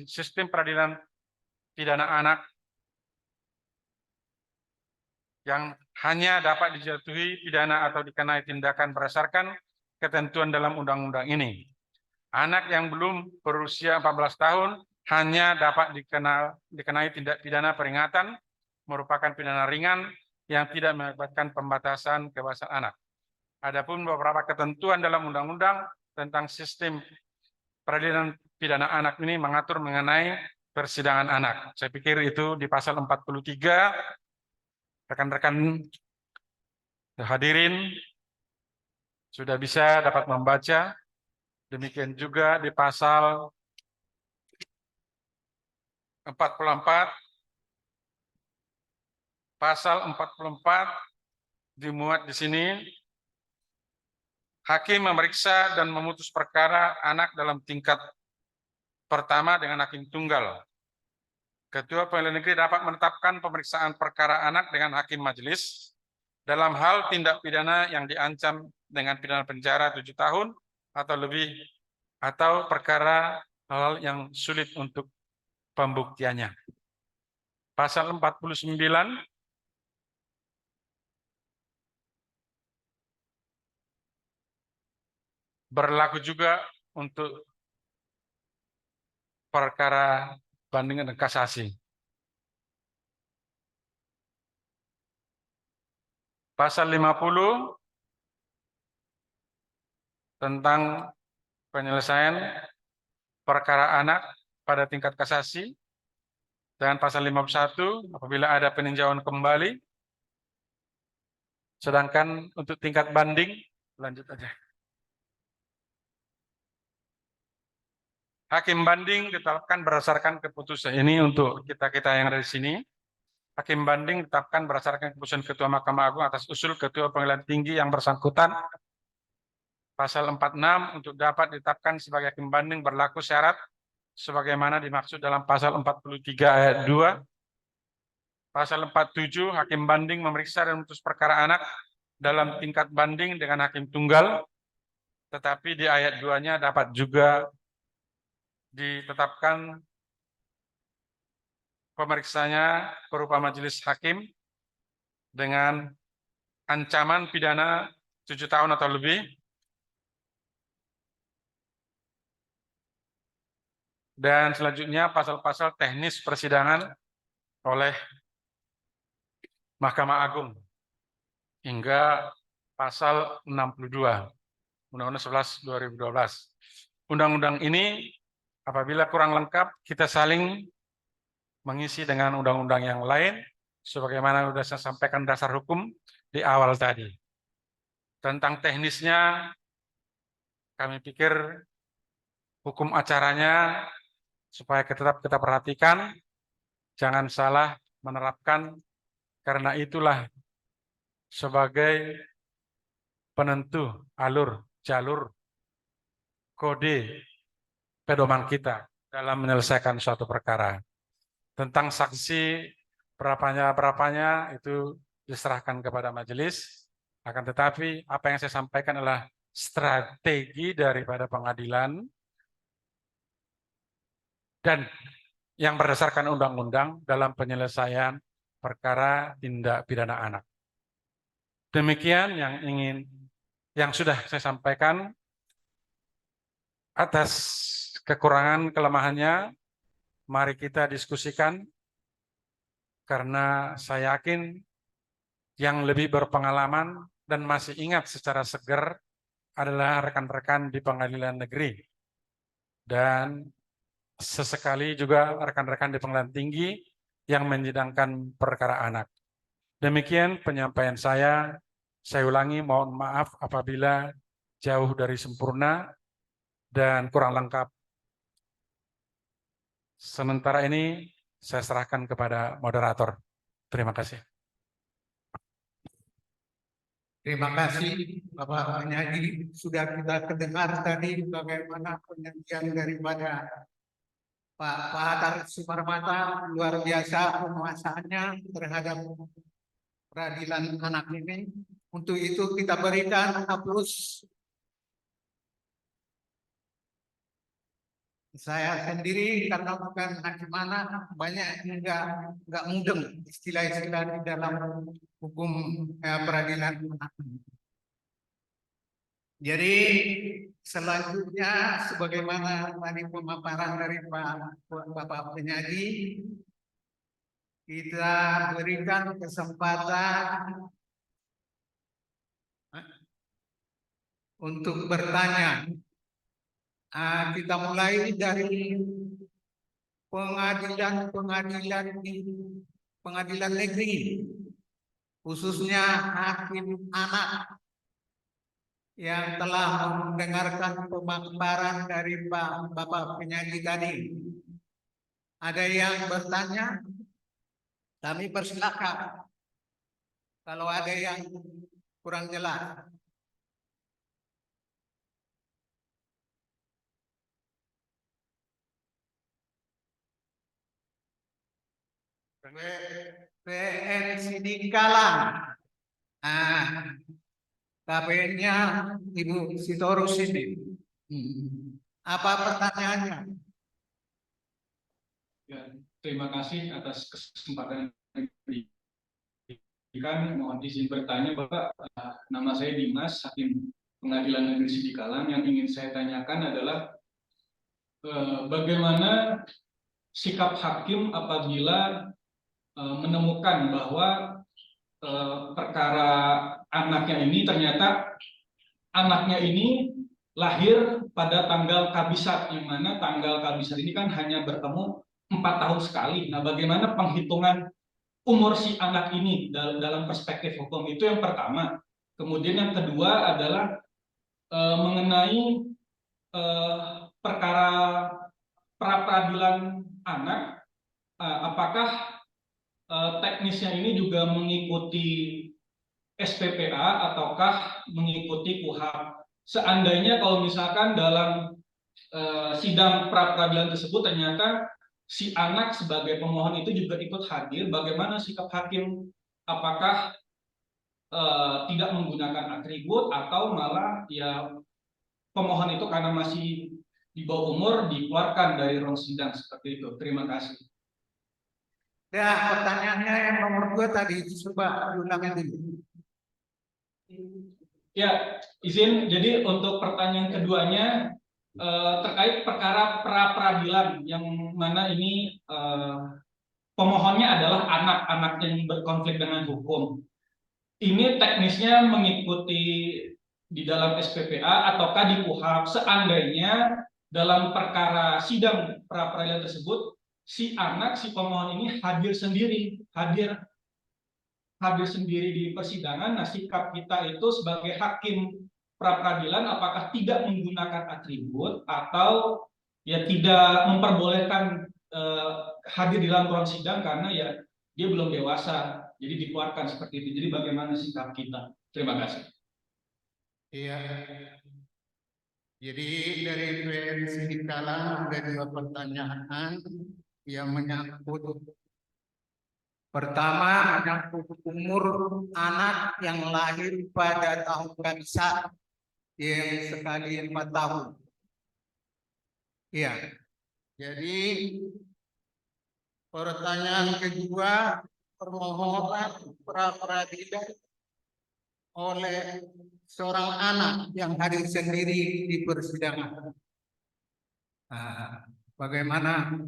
D: sistem peradilan pidana anak yang hanya dapat dijatuhi pidana atau dikenai tindakan berdasarkan ketentuan dalam undang-undang ini. Anak yang belum berusia 14 tahun hanya dapat dikenai tindak pidana peringatan, merupakan pidana ringan yang tidak mengakibatkan pembatasan kebebasan anak. Adapun beberapa ketentuan dalam undang-undang tentang sistem peradilan pidana anak ini mengatur mengenai persidangan anak. Saya pikir itu di pasal 43, rekan-rekan hadirin sudah bisa dapat membaca. Demikian juga di pasal 44, pasal 44 dimuat di sini, hakim memeriksa dan memutus perkara anak dalam tingkat pertama dengan hakim tunggal. Ketua Pengadilan Negeri dapat menetapkan pemeriksaan perkara anak dengan hakim majelis dalam hal tindak pidana yang diancam dengan pidana penjara 7 tahun atau lebih, atau perkara hal yang sulit untuk pembuktiannya. Pasal 49 berlaku juga untuk perkara banding dan kasasi. Pasal 50 tentang penyelesaian perkara anak pada tingkat kasasi, dan pasal 51 apabila ada peninjauan kembali. Sedangkan untuk tingkat banding, lanjut aja. Hakim banding ditetapkan berdasarkan keputusan ini untuk kita-kita yang ada di sini. Hakim banding ditetapkan berdasarkan keputusan Ketua Mahkamah Agung atas usul Ketua Pengadilan Tinggi yang bersangkutan. Pasal 46 untuk dapat ditetapkan sebagai hakim banding berlaku syarat sebagaimana dimaksud dalam pasal 43 ayat 2. Pasal 47 hakim banding memeriksa dan memutus perkara anak dalam tingkat banding dengan hakim tunggal, tetapi di ayat 2-nya dapat juga ditetapkan pemeriksanya berupa majelis hakim dengan ancaman pidana 7 tahun atau lebih. Dan selanjutnya pasal-pasal teknis persidangan oleh Mahkamah Agung hingga pasal 62 Undang-Undang 11 2012. Undang-undang ini apabila kurang lengkap kita saling mengisi dengan undang-undang yang lain sebagaimana sudah saya sampaikan dasar hukum di awal tadi. Tentang teknisnya kami pikir hukum acaranya supaya tetap kita perhatikan, jangan salah menerapkan, karena itulah sebagai penentu jalur, kode, pedoman kita dalam menyelesaikan suatu perkara. Tentang saksi berapanya itu diserahkan kepada majelis, akan tetapi apa yang saya sampaikan adalah strategi daripada pengadilan dan yang berdasarkan undang-undang dalam penyelesaian perkara tindak pidana anak. Demikian yang sudah saya sampaikan atas kekurangan kelemahannya mari kita diskusikan, karena saya yakin yang lebih berpengalaman dan masih ingat secara segar adalah rekan-rekan di pengadilan negeri dan sesekali juga rekan-rekan di pengadilan tinggi yang menyidangkan perkara anak. Demikian penyampaian saya. Saya ulangi, mohon maaf apabila jauh dari sempurna dan kurang lengkap. Sementara ini saya serahkan kepada moderator. Terima kasih.
C: Terima kasih Bapak Penyaji. Sudah kita kedengar tadi bagaimana penyajian daripada Pak Hatar Sumarmata, luar biasa penguasaannya terhadap peradilan anak ini. Untuk itu kita berikan aplaus. Saya sendiri karena bukan hakim anak, banyak nggak mudeng istilah-istilah di dalam hukum peradilan anak. Jadi selanjutnya sebagaimana tadi pemaparan dari Bapak Penyaji, kita berikan kesempatan untuk bertanya. Kita mulai dari pengadilan negeri, khususnya hakim anak yang telah mendengarkan pemaparan dari Bapak Penyaji tadi. Ada yang bertanya, kami persilakan. Kalau ada yang kurang jelas. PN Sidikalang. KPN-nya Ibu Sitorus ini. Apa pertanyaannya?
E: Ya, terima kasih atas kesempatan yang diberikan. Mohon izin bertanya, Bapak. Nama saya Dimas, Hakim Pengadilan Negeri Sidikalang. Yang ingin saya tanyakan adalah bagaimana sikap hakim apabila menemukan bahwa perkara anaknya ini ternyata anaknya ini lahir pada tanggal kabisat, yang mana tanggal kabisat ini kan hanya bertemu 4 tahun sekali. Nah, bagaimana penghitungan umur si anak ini dalam perspektif hukum? Itu yang pertama. Kemudian yang kedua adalah mengenai perkara pra-peradilan anak, apakah teknisnya ini juga mengikuti SPPA ataukah mengikuti KUHP? Seandainya kalau misalkan dalam sidang pra-peradilan tersebut ternyata si anak sebagai pemohon itu juga ikut hadir, bagaimana sikap hakim? Apakah tidak menggunakan atribut atau malah ya pemohon itu karena masih di bawah umur dikeluarkan dari ruang sidang seperti itu? Terima kasih.
C: Ya, pertanyaannya yang nomor 2 tadi, coba diulangi dulu.
E: Ya, izin. Jadi untuk pertanyaan keduanya terkait perkara pra-peradilan yang mana ini pemohonnya adalah anak-anak yang berkonflik dengan hukum. Ini teknisnya mengikuti di dalam SPPA ataukah di KUHP? Seandainya dalam perkara sidang pra-peradilan tersebut si anak, si pemohon ini hadir sendiri di persidangan. Nah, sikap kita itu sebagai hakim pra-peradilan apakah tidak menggunakan atribut atau ya tidak memperbolehkan hadir di dalam ruang sidang karena ya dia belum dewasa, jadi dikeluarkan seperti itu. Jadi bagaimana sikap kita? Terima kasih.
C: Iya. Jadi dari PN Sidikalang ada 2 pertanyaan yang menyangkut. Pertama, menyangkut umur anak yang lahir pada tahun kabisat yang sekali 4 tahun. Iya. Jadi pertanyaan kedua, permohonan pra-peradilan oleh seorang anak yang hadir sendiri di persidangan. bagaimana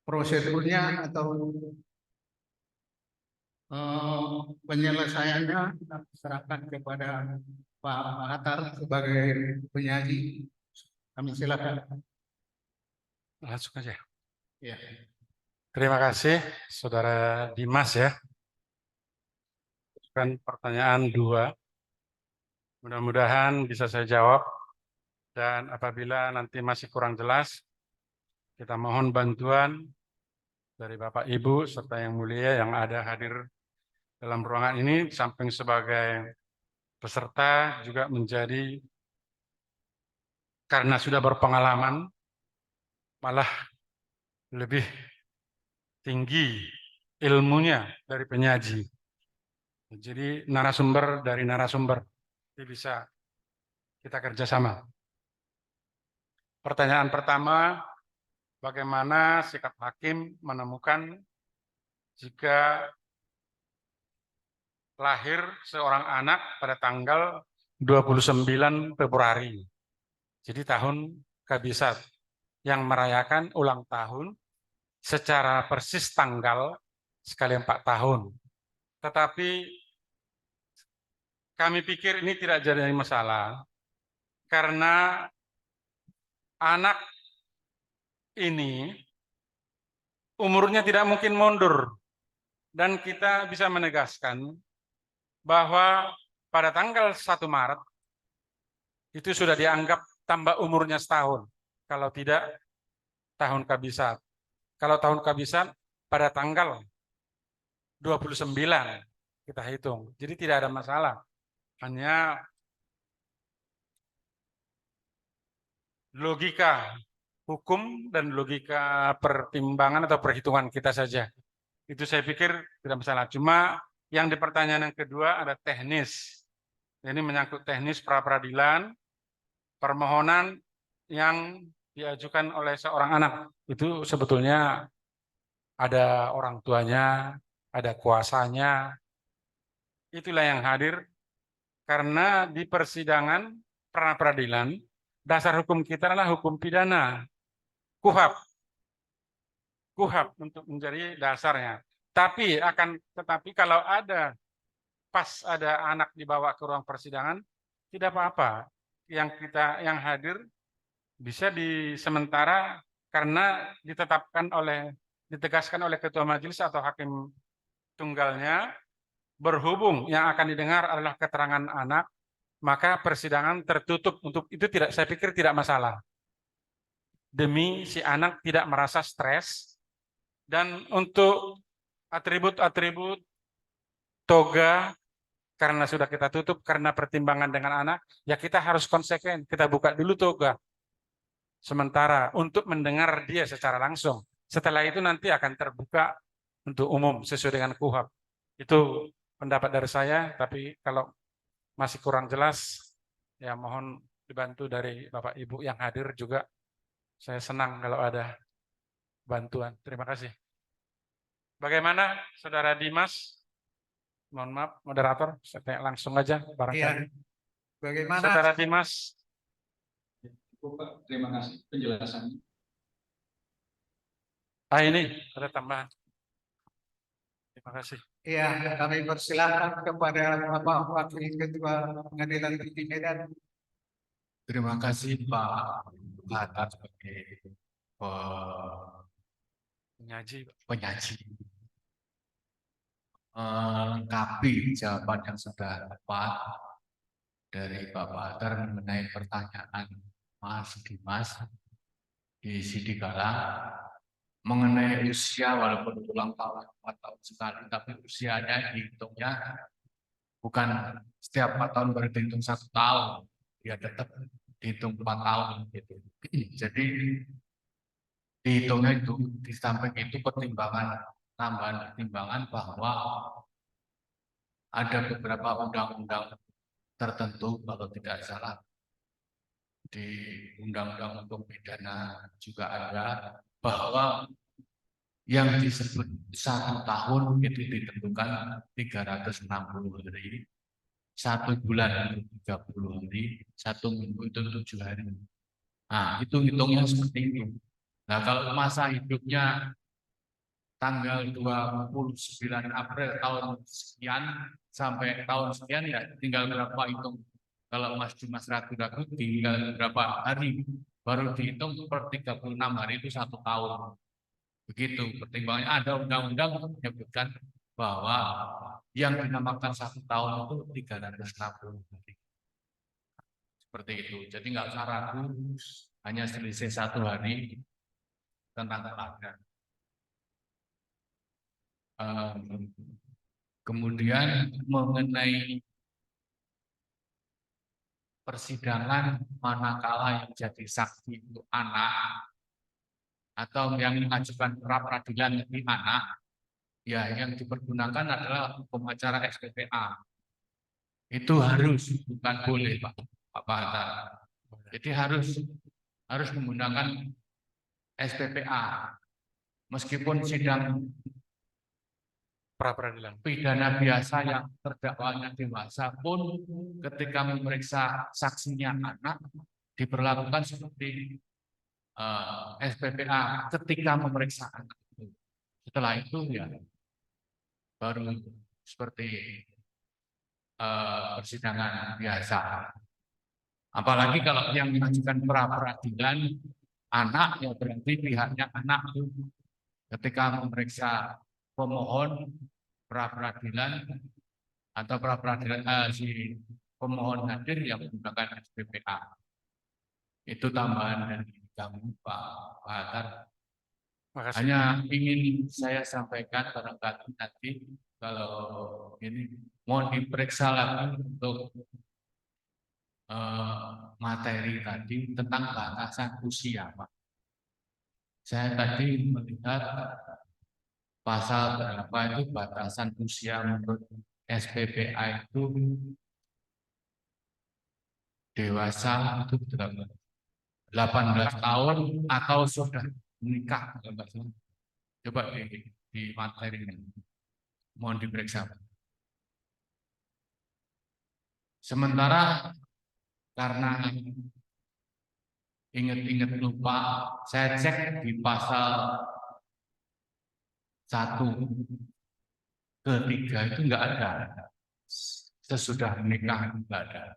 C: prosedurnya atau penyelesaiannya serahkan kepada Pak Hatar sebagai penyaji. Kami silakan.
D: Langsung aja.
C: Ya.
D: Terima kasih, Saudara Dimas ya. Kan pertanyaan 2. Mudah-mudahan bisa saya jawab. Dan apabila nanti masih kurang jelas, kita mohon bantuan dari Bapak Ibu serta yang mulia yang ada hadir dalam ruangan ini, samping sebagai peserta juga menjadi, karena sudah berpengalaman, malah lebih tinggi ilmunya dari penyaji. Jadi narasumber dari narasumber, ini bisa kita kerjasama. Pertanyaan pertama, bagaimana sikap hakim menemukan jika lahir seorang anak pada tanggal 29 Februari, jadi tahun Kabisat, yang merayakan ulang tahun secara persis tanggal sekali 4 tahun. Tetapi kami pikir ini tidak jadi masalah, karena anak ini umurnya tidak mungkin mundur, dan kita bisa menegaskan bahwa pada tanggal 1 Maret itu sudah dianggap tambah umurnya setahun, kalau tidak tahun Kabisat. Kalau tahun Kabisat pada tanggal 29 kita hitung, jadi tidak ada masalah. Hanya logika hukum dan logika pertimbangan atau perhitungan kita saja. Itu saya pikir tidak masalah. Cuma yang di pertanyaan yang kedua ada teknis. Ini menyangkut teknis pra-peradilan, permohonan yang diajukan oleh seorang anak. Itu sebetulnya ada orang tuanya, ada kuasanya. Itulah yang hadir, karena di persidangan pra-peradilan, dasar hukum kita adalah hukum pidana, KUHAP. KUHAP untuk menjadi dasarnya. Tetapi kalau ada anak dibawa ke ruang persidangan, tidak apa-apa. Yang hadir bisa sementara karena ditegaskan oleh ketua majelis atau hakim tunggalnya, berhubung yang akan didengar adalah keterangan anak, maka persidangan tertutup. Untuk itu saya pikir tidak masalah. Demi si anak tidak merasa stres. Dan untuk atribut-atribut toga, karena sudah kita tutup karena pertimbangan dengan anak, ya kita harus konsekuen. Kita buka dulu toga sementara untuk mendengar dia secara langsung. Setelah itu nanti akan terbuka untuk umum sesuai dengan KUHAP. Itu pendapat dari saya, tapi kalau masih kurang jelas, ya mohon dibantu dari Bapak Ibu yang hadir juga. Saya senang kalau ada bantuan. Terima kasih. Bagaimana Saudara Dimas? Mohon maaf, moderator, saya tanya langsung aja barangkali.
C: Bagaimana
D: Saudara Dimas?
E: Pak, terima kasih penjelasannya.
D: Ini ada tambahan. Terima kasih.
C: ya kami persilakan kepada Bapak Wakil Ketua Pengadilan Tinggi Medan.
F: Terima kasih Pak Hatta sebagai
D: Penyaji.
F: Lengkapi jawaban yang sudah tepat dari Bapak Hatta mengenai pertanyaan Mas Dimas di Sidikala mengenai usia, walaupun ulang tahun 4 tahun sekali, tapi usianya dihitungnya bukan setiap 4 tahun baru dihitung 1 tahun, dia tetap dihitung 4 tahun gitu. Jadi dihitungnya itu di samping itu tambahan pertimbangan bahwa ada beberapa undang-undang tertentu, kalau tidak salah di undang-undang hukum pidana juga ada, bahwa yang disebut 1 tahun itu ditentukan 360 hari 1 bulan itu 30 hari, 1 minggu itu 7 hari. Nah, itu hitungnya seperti itu. Nah, kalau masa hidupnya tanggal 29 April tahun sekian sampai tahun sekian, ya tinggal berapa hitung. Kalau Mas Dimas ragu-ragu tinggal berapa hari, baru dihitung per 36 hari itu 1 tahun. Begitu pertimbangannya. Ada undang-undang menyebutkan bahwa yang dinamakan 1 tahun itu 360 hari. Seperti itu. Jadi nggak usah ragu, hanya selisih 1 hari tentang kelahiran. Kemudian mengenai persidangan manakala yang jadi saksi itu anak atau yang mengajukan pra peradilan di anak, ya yang dipergunakan adalah hukum acara SPPA. Itu harus, bukan boleh, Pak Hatta. Jadi harus menggunakan SPPA. Meskipun sidang
D: Pra peradilan.
F: pidana biasa yang terdakwanya dewasa pun ketika memeriksa saksinya anak diperlakukan seperti SPPA ketika memeriksa anak. Setelah itu ya baru seperti persidangan biasa. Apalagi kalau yang mengajukan pra peradilan anak, ya berarti pihaknya anak itu ketika memeriksa pemohon pra peradilan atau pra peradilan si pemohon hadir yang menggunakan SPPA. Itu tambahan dari kami, Pak Hatta.
D: Makasih.
F: Hanya ingin saya sampaikan barangkali nanti kalau ini mohon diperiksa lagi untuk materi tadi tentang batasan usia, Pak. Saya tadi melihat pasal berapa itu batasan usia menurut SPPA itu dewasa itu 18 tahun atau sudah menikah. Coba di materi ini mohon diperiksa. Sementara karena ingat-ingat lupa, saya cek di pasal 1 ke 3 itu enggak ada. Sesudah menikah enggak ada.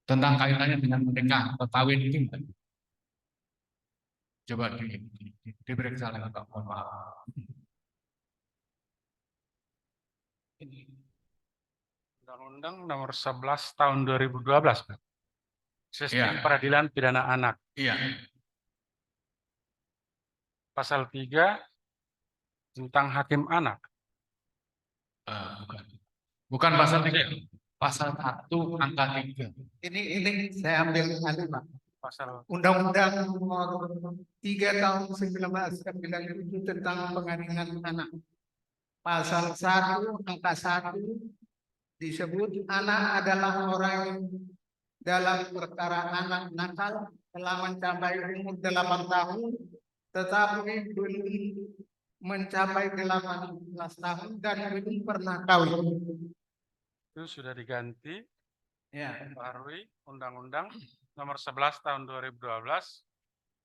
F: Tentang kaitannya dengan menikah atau kawin itu enggak. Coba diperiksa lagi, Pak. Mohon maaf.
D: Undang-Undang nomor 11 tahun 2012, Pak. Sistem
F: Ya.
D: peradilan pidana anak.
F: Iya.
D: Pasal 3 tentang hakim anak.
F: Bukan. Bukan pasal 3. Pasal 1 angka 3.
C: Ini saya ambil alih, Pak.
D: Pasal
C: Undang-Undang nomor 3 tahun 1997 tentang pengadilan anak. Pasal 1 angka 1 disebut anak adalah orang dalam perkara anak nakal telah mencapai umur 8 tahun tetapi belum mencapai 18 tahun dan belum pernah kawin.
D: itu sudah diganti,
C: Ya.
D: baharui Undang-Undang nomor 11 tahun 2012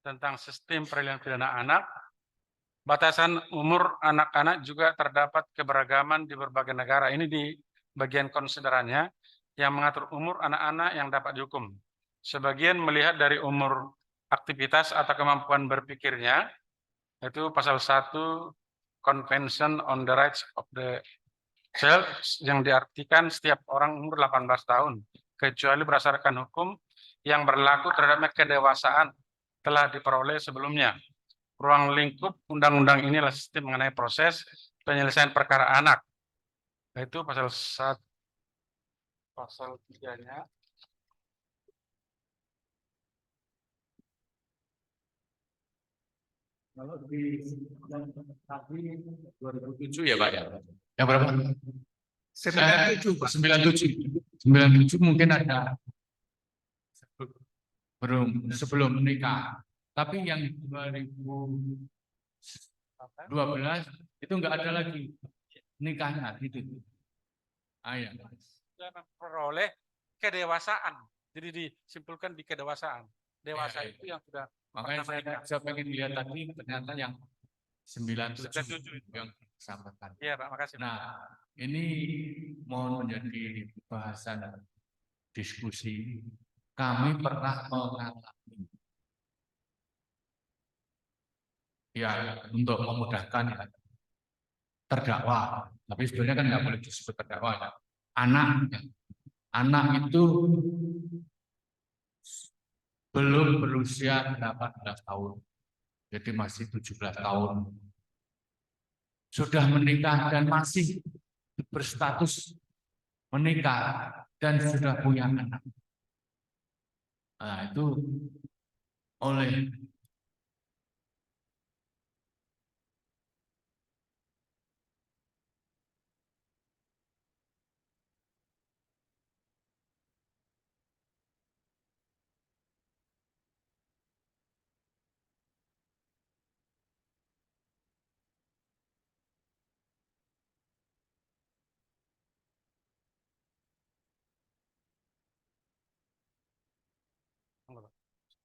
D: tentang sistem peradilan pidana anak. Batasan umur anak-anak juga terdapat keberagaman di berbagai negara. Ini di bagian konsiderannya yang mengatur umur anak-anak yang dapat dihukum. Sebagian melihat dari umur aktivitas atau kemampuan berpikirnya, itu pasal 1 Convention on the Rights of the Child yang diartikan setiap orang umur 18 tahun, kecuali berdasarkan hukum yang berlaku terhadap kedewasaan telah diperoleh sebelumnya. Ruang lingkup undang-undang inilah sistem mengenai proses penyelesaian perkara anak. Itu pasal 1, pasal 3-nya.
F: Kalau di yang tadi 2007 ya, Pak ya. Yang berapa?
C: 97, Pak.
F: 97 mungkin ada sebelum menikah. Tapi yang 2012 itu enggak ada lagi nikahnya gitu. Ya.
D: sudah memperoleh kedewasaan. Jadi disimpulkan di kedewasaan. Dewasa
F: Iya, iya.
D: itu yang sudah
F: Makanya saya pengen lihat tadi ternyata yang 97
D: 97 itu.
F: yang disampaikan.
D: Iya Pak, makasih.
F: Nah, ini mohon menjadi bahasan diskusi. Kami pernah mengalami, ya untuk memudahkan ya, terdakwa. Tapi sebenarnya kan nggak boleh disebut terdakwa ya. Anak, ya. Anak itu belum berusia 18 tahun. Jadi masih 17 tahun. Sudah menikah dan masih berstatus menikah dan sudah punya anak. Nah, itu oleh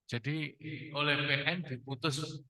F: jadi oleh PN diputus